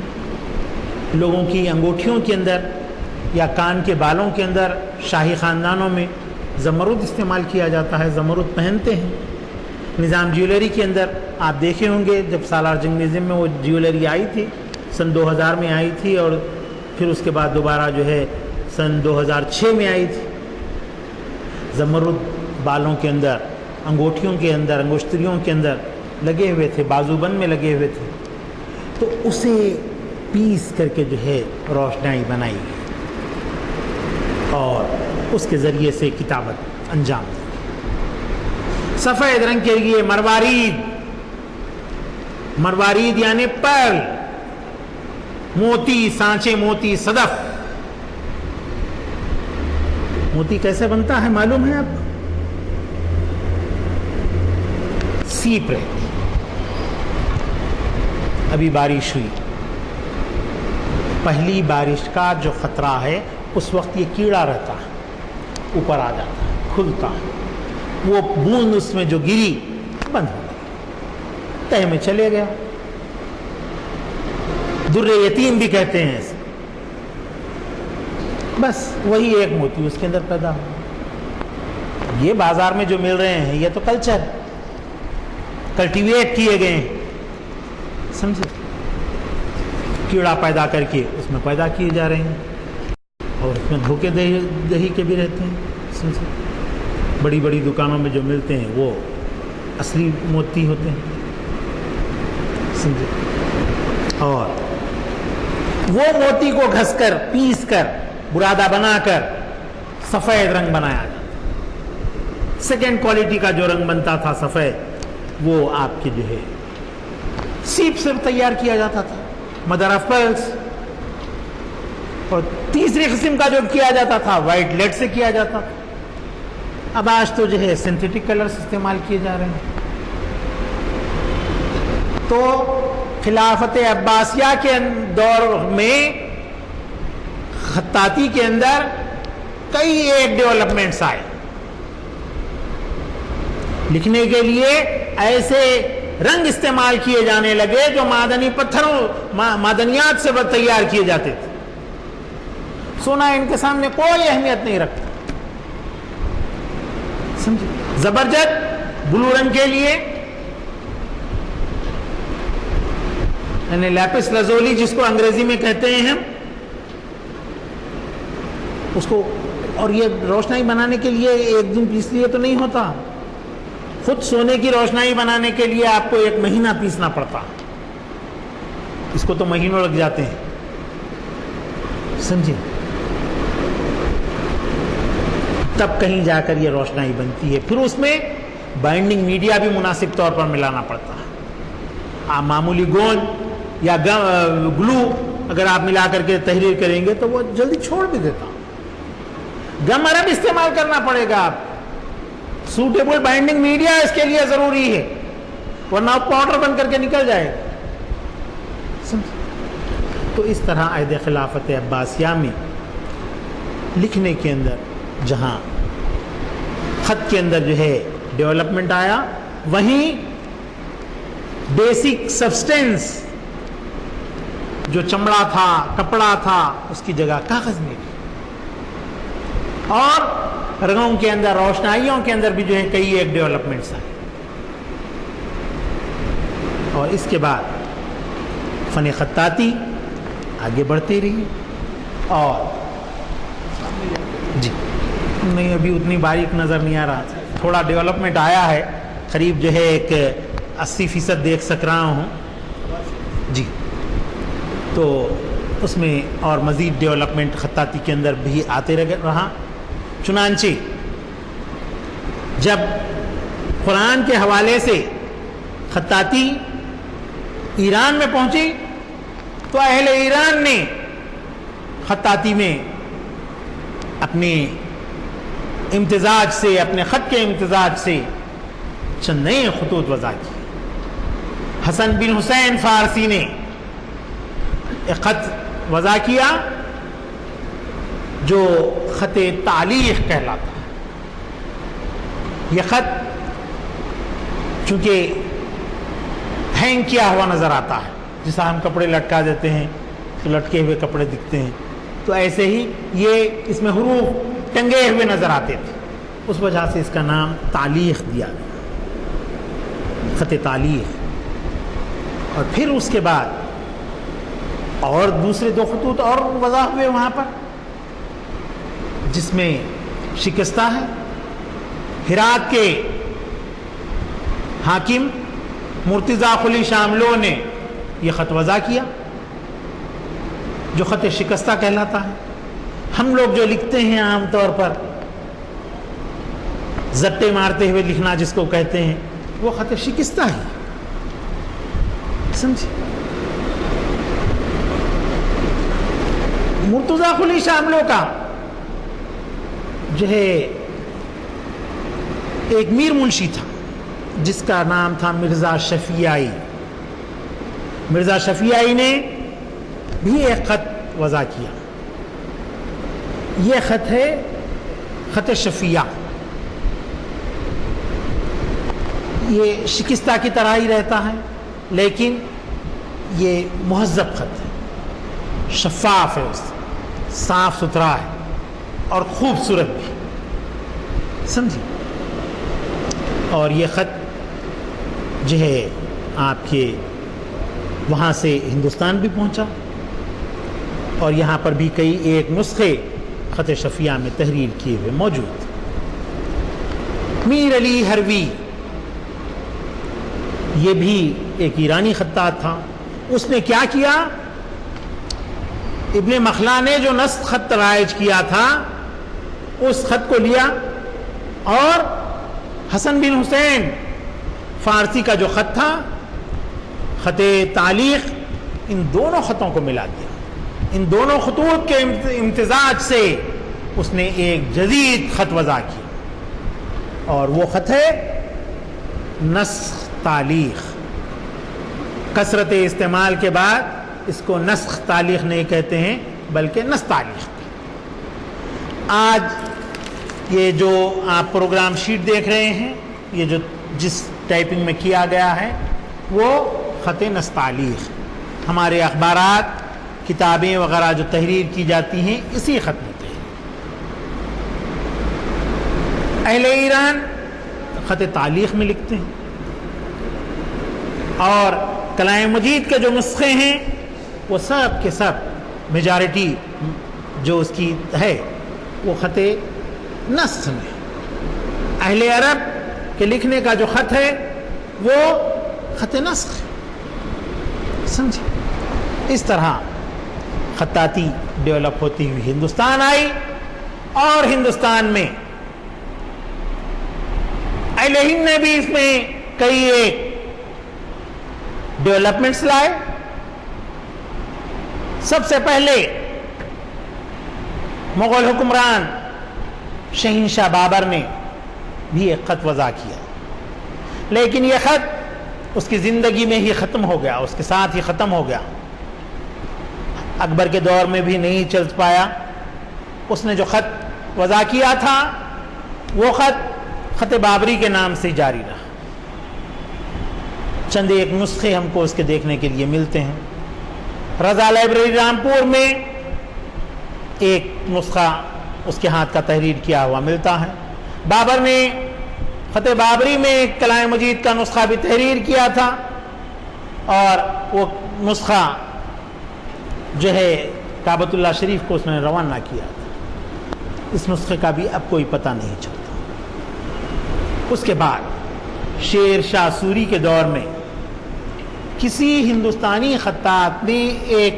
لوگوں کی انگوٹھیوں کے اندر یا کان کے بالوں کے اندر شاہی خاندانوں میں زمرد استعمال کیا جاتا ہے، زمرد پہنتے ہیں۔ نظام جیولری کے اندر آپ دیکھے ہوں گے جب سالار جنگ میوزیم میں وہ جیولری آئی تھی، سن 2000 میں آئی تھی، اور پھر اس کے بعد دوبارہ جو ہے سن 2006 میں آئی تھی۔ زمرد بالوں کے اندر، انگوٹھیوں کے اندر، انگشتریوں کے اندر لگے ہوئے تھے، بازوبند میں لگے ہوئے تھے، تو اسے پیس کر کے جو ہے روشنائی بنائی اور اس کے ذریعے سے کتابت انجام دی۔ سفید رنگ کے لیے مروارید یعنی پرل، موتی، سانچے موتی، صدف۔ موتی کیسے بنتا ہے معلوم ہے آپ کو؟ سیپ رہتی، ابھی بارش ہوئی، پہلی بارش کا جو خطرہ ہے اس وقت یہ کیڑا رہتا ہے، اوپر آ جاتا ہے، کھلتا ہے، وہ بوند اس میں جو گری بند ہو گئی، تہ میں چلے گیا، در یتیم بھی کہتے ہیں اسے، بس وہی ایک موتی اس کے اندر پیدا ہو۔ یہ بازار میں جو مل رہے ہیں یہ تو کلچر، کلٹیویٹ کیے گئے ہیں، سمجھے؟ کیڑا پیدا کر کے اس میں پیدا کیے جا رہے ہیں، اور اس میں دھوکے دہی کے بھی رہتے ہیں، سمجھے؟ بڑی بڑی دکانوں میں جو ملتے ہیں وہ اصلی موتی ہوتے ہیں، سمجھے؟ اور وہ موتی کو گھس کر، پیس کر، برادہ بنا کر سفید رنگ بنایا جاتا۔ سیکنڈ کوالٹی کا جو رنگ بنتا تھا سفید، وہ آپ کے جو ہے سیپ سے تیار کیا جاتا تھا، مدر آف پرلز۔ اور تیسری قسم کا جو کیا جاتا تھا وائٹ لیڈ سے کیا جاتا تھا۔ اب آج تو جو ہے سنتھیٹک کلرز استعمال کیے جا رہے ہیں۔ تو خلافت عباسیہ کے دور میں خطاطی کے اندر کئی ایک ڈیولپمنٹس آئے، لکھنے کے لیے ایسے رنگ استعمال کیے جانے لگے جو معدنی پتھروں معدنیات سے تیار کیے جاتے تھے. سونا ان کے سامنے کوئی اہمیت نہیں رکھتا. سمجھے؟ زبرجد بلو رنگ کے لیے یعنی لیپس لازولی جس کو انگریزی میں کہتے ہیں ہم اس کو, اور یہ روشنائی بنانے کے لیے ایک دن پیس لیے تو نہیں ہوتا. خود سونے کی روشنائی بنانے کے لیے آپ کو 1 مہینہ پیسنا پڑتا. اس کو تو مہینوں لگ جاتے ہیں. سمجھے؟ تب کہیں جا کر یہ روشنائی بنتی ہے. پھر اس میں بائنڈنگ میڈیا بھی مناسب طور پر ملانا پڑتا ہے. آپ معمولی گوند یا گلو اگر آپ ملا کر کے تحریر کریں گے تو وہ جلدی چھوڑ بھی دیتا. گم عرب استعمال کرنا پڑے گا. آپ سوٹیبل بائنڈنگ میڈیا اس کے لیے ضروری ہے, ورنہ پاؤڈر بن کر کے نکل جائے گا. تو اس طرح عہد خلافت عباسیہ میں لکھنے کے اندر جہاں خط کے اندر جو ہے ڈیولپمنٹ آیا, وہیں بیسک سبسٹینس جو چمڑا تھا, کپڑا تھا, اس کی جگہ کاغذ میں بھی, اور رنگوں کے اندر, روشنائیوں کے اندر بھی جو ہے کئی ایک ڈیولپمنٹس آئے. اور اس کے بعد فن خطاطی آگے بڑھتی رہی. اور جی نہیں, ابھی اتنی باریک نظر نہیں آ رہا, تھوڑا ڈیولپمنٹ آیا ہے, قریب جو ہے ایک 80% دیکھ سک رہا ہوں. جی تو اس میں اور مزید ڈیولپمنٹ خطاطی کے اندر بھی آتے رہا. چنانچہ جب قرآن کے حوالے سے خطاطی ایران میں پہنچی تو اہل ایران نے خطاطی میں اپنے امتزاج سے, اپنے خط کے امتزاج سے چند نئے خطوط وضع کیے. حسن بن حسین فارسی نے ایک خط وضع کیا جو خط تعلیق کہلاتا ہے. یہ خط چونکہ ہینگ کیا ہوا نظر آتا ہے, جیسا ہم کپڑے لٹکا دیتے ہیں تو لٹکے ہوئے کپڑے دکھتے ہیں, تو ایسے ہی یہ اس میں حروف ٹنگے ہوئے نظر آتے تھے. اس وجہ سے اس کا نام تعلیق دیا گیا, خط تعلیق. اور پھر اس کے بعد اور دوسرے 2 خطوط اور وضع ہوئے وہاں پر, جس میں شکستہ ہے. ہرات کے حاکم مرتضیٰ قلی شاملو نے یہ خط وضع کیا جو خط شکستہ کہلاتا ہے. ہم لوگ جو لکھتے ہیں عام طور پر زٹے مارتے ہوئے لکھنا جس کو کہتے ہیں, وہ خط شکستہ ہے. سمجھے؟ مرتضیٰ قلی شاملو کا جو ہے ایک میر منشی تھا جس کا نام تھا مرزا شفیعی. مرزا شفیعی نے بھی ایک خط وضع کیا. یہ خط ہے خط شفیع. یہ شکستہ کی طرح ہی رہتا ہے لیکن یہ مہذب خط ہے, شفاف ہے, صاف ستھرا ہے اور خوبصورت بھی. سمجھے؟ اور یہ خط جو ہے آپ کے وہاں سے ہندوستان بھی پہنچا, اور یہاں پر بھی کئی ایک نسخے خط شفیع میں تحریر کیے ہوئے موجود. میر علی ہروی یہ بھی ایک ایرانی خطاط تھا. اس نے کیا کیا, ابن مخلا نے جو نسخ خط رائج کیا تھا اس خط کو لیا اور حسن بن حسین فارسی کا جو خط تھا, خط تعلیق, ان دونوں خطوں کو ملا دیا. ان دونوں خطوط کے امتزاج سے اس نے ایک جدید خط وضع کیا, اور وہ خط ہے نسخ تعلیق. کثرت استعمال کے بعد اس کو نسخ تعلیق نہیں کہتے ہیں بلکہ نسخ تعلیق. آج یہ جو آپ پروگرام شیٹ دیکھ رہے ہیں یہ جو جس ٹائپنگ میں کیا گیا ہے وہ خط نستعلیق. ہمارے اخبارات کتابیں وغیرہ جو تحریر کی جاتی ہیں اسی خط میں تحریر. اہل ایران خط تعلیق میں لکھتے ہیں اور کلام مجید کے جو نسخے ہیں وہ سب کے سب میجارٹی جو اس کی ہے وہ خط نسخ میں. اہل عرب کے لکھنے کا جو خط ہے وہ خط نسخ ہے. سمجھے؟ اس طرح خطاطی ڈیولپ ہوتی ہوئی ہندوستان آئی اور ہندوستان میں اہل ہند نے بھی اس میں کئی ایک ڈیولپمنٹس لائے. سب سے پہلے مغل حکمران شہنشاہ بابر نے بھی ایک خط وضع کیا، لیکن یہ خط اس کی زندگی میں ہی ختم ہو گیا، اس کے ساتھ ہی ختم ہو گیا. اکبر کے دور میں بھی نہیں چل پایا. اس نے جو خط وضع کیا تھا وہ خط بابری کے نام سے جاری رہا. چند ایک نسخے ہم کو اس کے دیکھنے کے لیے ملتے ہیں. رضا لائبریری رامپور میں ایک نسخہ اس کے ہاتھ کا تحریر کیا ہوا ملتا ہے. بابر نے خط بابری میں کلام مجید کا نسخہ بھی تحریر کیا تھا اور وہ نسخہ جو ہے کعبۃ اللہ شریف کو اس نے روانہ کیا تھا. اس نسخے کا بھی اب کوئی پتہ نہیں چلتا. اس کے بعد شیر شاہ سوری کے دور میں کسی ہندوستانی خطاط نے ایک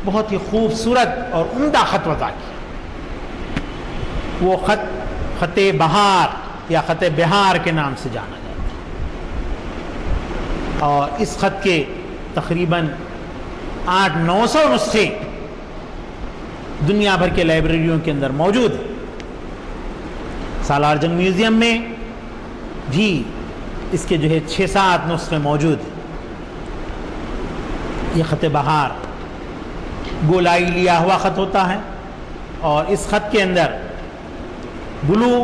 بہت ہی خوبصورت اور عمدہ خط وضع کیا. وہ خط بہار یا خط بہار کے نام سے جانا جاتا ہے اور اس خط کے تقریباً 800-900 نسخے دنیا بھر کے لائبریریوں کے اندر موجود ہیں. سالار جنگ میوزیم میں بھی اس کے جو ہے 6-7 نسخے موجود ہیں. یہ خط بہار گولائی لیا ہوا خط ہوتا ہے اور اس خط کے اندر بلو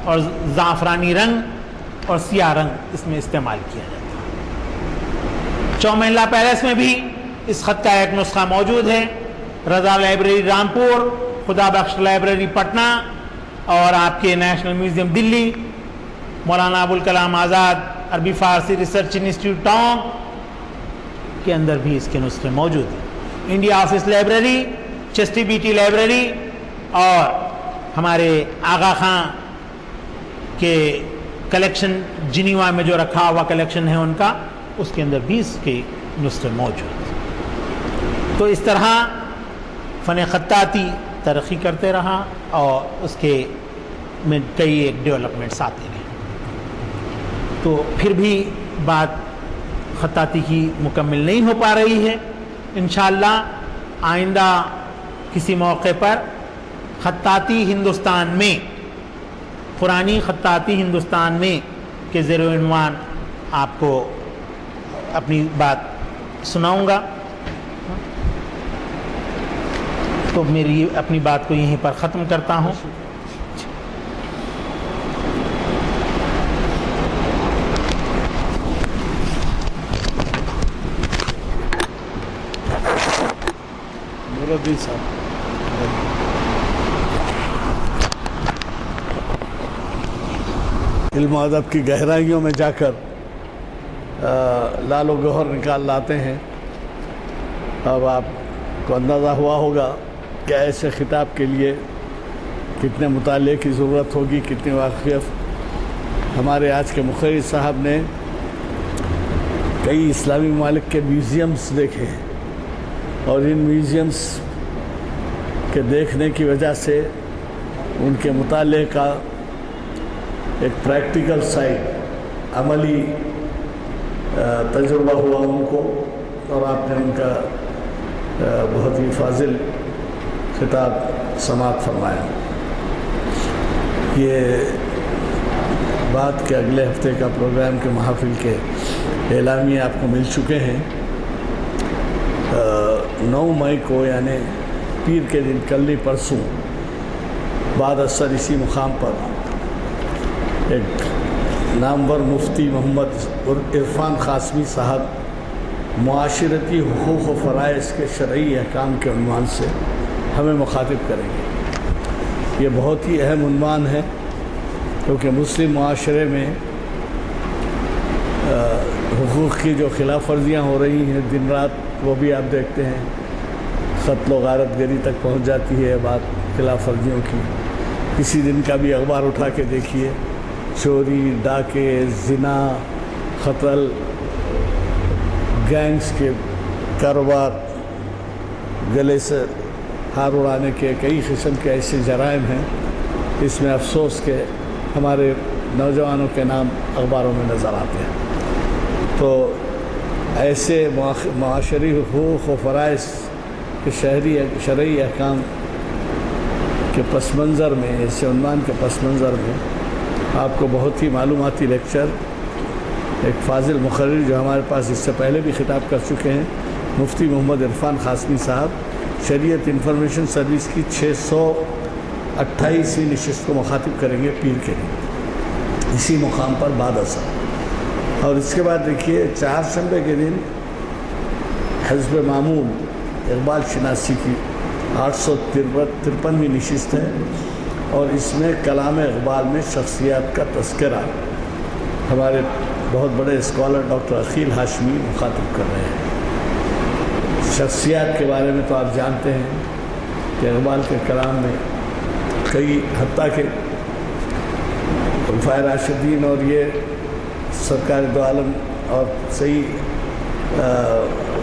اور زعفرانی رنگ اور سیاہ رنگ اس میں استعمال کیا جاتا ہے. چومحلہ پیلس میں بھی اس خط کا ایک نسخہ موجود ہے. رضا لائبریری رامپور، خدا بخش لائبریری پٹنہ اور آپ کے نیشنل میوزیم دلی، مولانا ابوالکلام آزاد عربی فارسی ریسرچ انسٹیٹیوٹ ٹانگ کے اندر بھی اس کے نسخے موجود ہیں. انڈیا آفس لائبریری، چیسٹی بیٹی لائبریری اور ہمارے آغا خان کے کلیکشن جنیوا میں جو رکھا ہوا کلیکشن ہے ان کا، اس کے اندر بھی اس کے نسخے موجود ہیں. تو اس طرح فن خطاطی ترقی کرتے رہا اور اس کے میں کئی ایک ڈیولپمنٹس آتے رہے. تو پھر بھی بات خطاطی کی مکمل نہیں ہو پا رہی ہے. انشاءاللہ آئندہ کسی موقع پر خطاطی ہندوستان میں، قرآنی خطاطی ہندوستان میں کے زیر عنوان آپ کو اپنی بات سناؤں گا. تو میری اپنی بات کو یہیں پر ختم کرتا ہوں. علم و ادب کی گہرائیوں میں جا کر لال و گوہر نکال لاتے ہیں. اب آپ کو اندازہ ہوا ہوگا کہ ایسے خطاب کے لیے کتنے مطالعے کی ضرورت ہوگی، کتنی واقفیت. ہمارے آج کے مقرر صاحب نے کئی اسلامی ممالک کے میوزیمز دیکھے ہیں اور ان میوزیمز کے دیکھنے کی وجہ سے ان کے مطالعے کا ایک پریکٹیکل سائڈ، عملی تجربہ ہوا ان کو، اور آپ نے ان کا بہت ہی فاضل خطاب سماعت فرمایا. یہ بات کہ اگلے ہفتے کا پروگرام کے محافل کے اعلامیے آپ کو مل چکے ہیں. 9 مئی کو یعنی پیر کے دن کل پرسوں بعد اثر اسی مقام پر ایک نامور مفتی محمد عرفان قاسمی صاحب معاشرتی حقوق و فرائض کے شرعی احکام کے عنوان سے ہمیں مخاطب کریں گے۔ یہ بہت ہی اہم عنوان ہے کیونکہ مسلم معاشرے میں حقوق کی جو خلاف ورزیاں ہو رہی ہیں دن رات، وہ بھی آپ دیکھتے ہیں، قتل و غارت گری تک پہنچ جاتی ہے بات خلاف ورزیوں کی۔ کسی دن کا بھی اخبار اٹھا کے دیکھیے، چوری، ڈاکے، زنا، قتل، گینگز کے کاروبار، گلے سے ہار اڑانے کے کئی قسم کے ایسے جرائم ہیں۔ اس میں افسوس کہ ہمارے نوجوانوں کے نام اخباروں میں نظر آتے ہیں۔ تو ایسے معاشری حقوق و فرائض کے شرعی احکام کے پس منظر میں، ایسے عنوان کے پس منظر میں آپ کو بہت ہی معلوماتی لیکچر ایک فاضل مقرر جو ہمارے پاس اس سے پہلے بھی خطاب کر چکے ہیں، مفتی محمد عرفان قاسمی صاحب، شریعت انفارمیشن سروس کی 628ویں نشست کو مخاطب کریں گے پیر کے دن اسی مقام پر بعد اثر۔ اور اس کے بعد دیکھیے چہارشنبے کے دن حزب معمول اقبال شناسی کی 853ویں نشست ہے، اور اس میں کلام اقبال میں شخصیات کا تذکرہ ہمارے بہت بڑے اسکالر ڈاکٹر عقیل ہاشمی مخاطب کر رہے ہیں۔ شخصیات کے بارے میں تو آپ جانتے ہیں کہ اقبال کے کلام میں کئی حتیٰ کہ خلفائے راشدین اور یہ سرکار دو عالم اور صحیح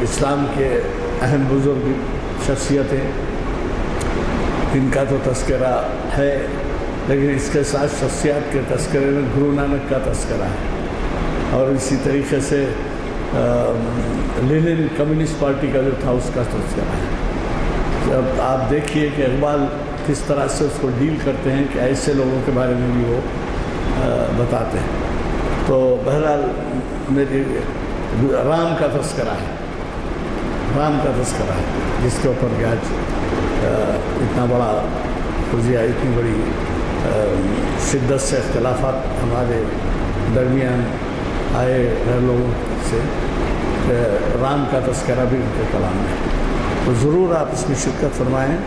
اسلام کے اہم بزرگ شخصیتیں، ان کا تو تذکرہ ہے، لیکن اس کے ساتھ شخصیات کے تذکرے میں گرو نانک کا تذکرہ ہے، اور اسی طریقے سے لینن کمیونسٹ پارٹی کا جو تھا اس کا تذکرہ ہے۔ اب آپ دیکھیے کہ اقبال کس طرح سے اس کو ڈیل کرتے ہیں کہ ایسے لوگوں کے بارے میں بھی وہ بتاتے ہیں۔ تو بہرحال میری رام کا تذکرہ ہے، رام کا تذکرہ ہے، جس کے اوپر کہ آج اتنا بڑا قضیہ، اتنی بڑی شدت سے اختلافات ہمارے درمیان آئے ہیں لوگوں سے، رام کا تذکرہ بھی ان کے کلام ہے۔ تو ضرور آپ اس میں شرکت فرمائیں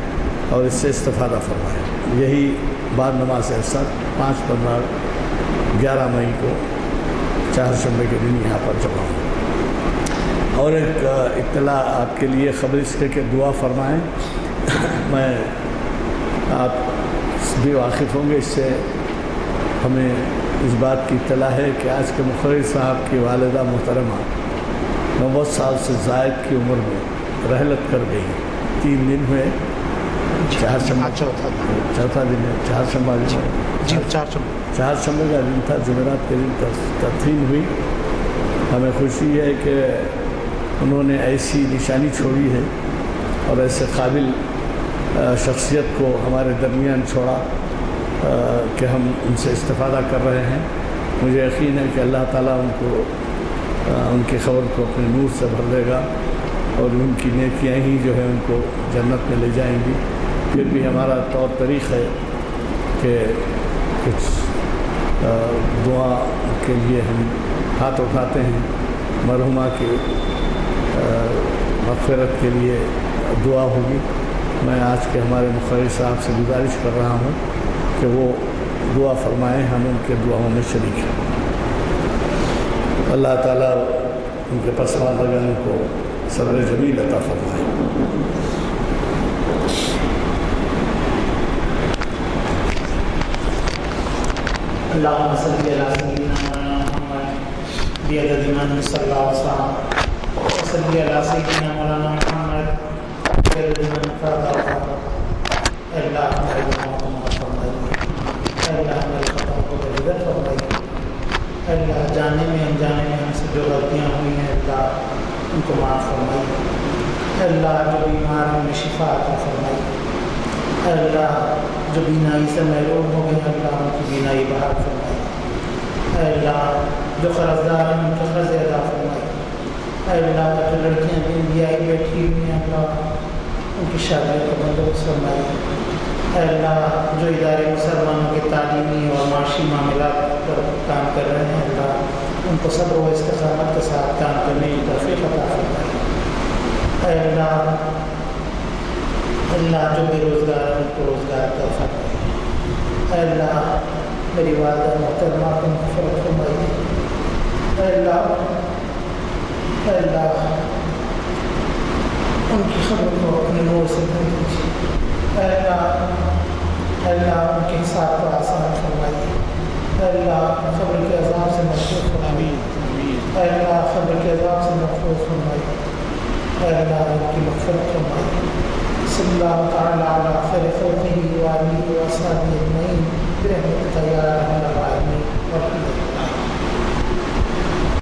اور اس سے استفادہ فرمائیں۔ یہی بعد نماز عصر 5 15 11 مئی کو چہارشنبے کے دن یہاں پر جمع ہوں۔ اور ایک اطلاع آپ کے لیے خبر اس کہ دعا فرمائیں۔ میں آپ بھی واقف ہوں گے، اس سے ہمیں اس بات کی اطلاع ہے کہ آج کے مقرر صاحب کی والدہ محترمہ 90 سال سے زائد کی عمر میں رحلت کر گئی۔ 3 دن ہوئے، چوتھا دن ہے، چہارشنبے کا دن تھا، جمعرات کے دن تدفین ہوئی۔ ہمیں خوشی ہے کہ انہوں نے ایسی نشانی چھوڑی ہے اور ایسے قابل شخصیت کو ہمارے درمیان چھوڑا کہ ہم ان سے استفادہ کر رہے ہیں۔ مجھے یقین ہے کہ اللہ تعالیٰ ان کو ان کی خبر کو اپنے نور سے بھر دے گا، اور ان کی نیکیاں ہی جو ہے ان کو جنت میں لے جائیں گی۔ پھر بھی ہمارا طور طریق ہے کہ کچھ دعا کے لیے ہم ہاتھ اٹھاتے ہیں، مرحومہ کی مغفرت کے لیے دعا ہوگی۔ میں آج کے ہمارے مقرر صاحب سے گزارش کر رہا ہوں کہ وہ دعا فرمائیں، ہم ان کے دعاؤں میں شریک ہیں۔ اللہ تعالیٰ ان کے پسماندگان کو صبر جمیل عطا فرمائے۔ اللہم صلی علی سیدنا مولانا محمد بعدد من صلی اللہ علیہ وسلم، وصلی علی سیدنا مولانا محمد بعدد من فرد۔ اے اللہ ہمارے گناہوں کو معاف فرمائے، اے اللہ ہمارے خطاؤں کو درگزر فرمائے، اے اللہ جانے میں انجانے میں ہم سے جو غلطیاں ہوئی ہیں اللہ ان کو معاف فرمائے، اے اللہ جو بیمار ہیں انہیں شفا عطا فرمائے، اے اللہ جو بینائی سے محروم ہو گئے اللہ ان کی بینائی بحال فرمائے، اے اللہ جو قرضدار ہیں ان کے قرض ادا فرمائے، اے اللہ جو لڑکیاں بھی بیائی بیٹھی ہوئی ہیں اللہ ان کی شادیوں کو بندوبست فرمائے، اے اللہ جو ادارے مسلمانوں کے تعلیمی اور معاشی معاملات پر کام کر رہے ہیں، اللہ ان کو صبر و استقامت کے ساتھ کام کرنے کی توفیق عطا فرمائے۔ اے اللہ، اللہ جو بے روزگار ہیں ان کو روزگار عطا فرمائے۔ اے اللہ، میری والدہ محترمہ کو مغفرت فرمائیے۔ اے اللہ، اے اللہ، ان کی خبر کو اپنے نور سے بھر دیجیے۔ اے اللہ، اے اللہ، ان کے حساب کو آسان فرمائیے۔ اے اللہ، خبر کے عذاب سے محفوظ فرمائیے۔ اے اللہ، خبر کے عذاب سے محفوظ فرمائیے۔ اے اللہ، ان کی مغفرت فرمائیے۔ صلی اللہ تعالیٰ علی خیر خلقہ وآلہ وصحبہ اجمعین برحمتک یا ارحم